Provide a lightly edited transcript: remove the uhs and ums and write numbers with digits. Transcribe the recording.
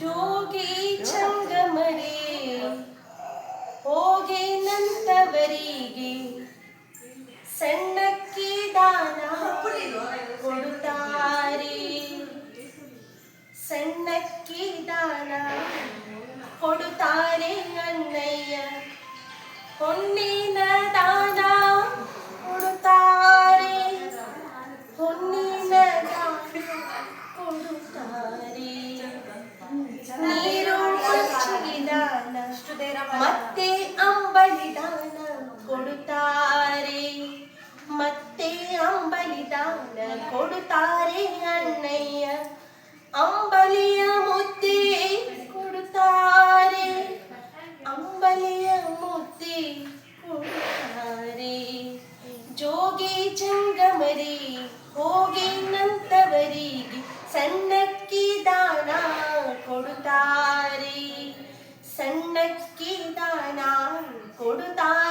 ಜೋಗಿ ಚಂಗಮರೇ ಹೋಗಿ ನಂತವರಿಗೆ ಸಣ್ಣಕ್ಕಿ ದಾನ ಕೊಡುತ್ತಾರೆ. ಸಣ್ಣಕ್ಕಿ ದಾನ ಕೊಡುತ್ತಾರೆ ಅಣ್ಣಯ್ಯ. ಹೊನ್ನಿನ ದಾನ ಕೊಡುತ್ತಾರೆ. ಹೊನ್ನಿನ ದಾನ ಕೊಡುತ್ತಾರೆ. ನೀರು ಮಜ್ಜಿಗೆ ದಾನ ಮತ್ತೆ ಅಂಬಲಿ ದಾನ ಕೊಡುತ್ತಾರೆ. ಮತ್ತೆ ಅಂಬಲಿ ದಾನ ಕೊಡುತ್ತಾರೆ ಅಣ್ಣಯ್ಯ. ಅಂಬಲಿಯ ಮುದ್ದೆ ಕೊಡುತ್ತಾರೆ. ಅಂಬಲಿಯ ಮುದ್ದೆ ಕೊಡುತ್ತಾರೆ. ಜೋಗಿ ಜಂಗಮರಿ ಹೋಗಿ ನಂತವರಿಗೆ ಸಣ್ಣಕ್ಕಿ ದಾನ ಕೊಡುತ್ತಾರೆ. ಸಣ್ಣಕ್ಕಿ ದಾನ ಕೊಡುತ್ತಾರೆ.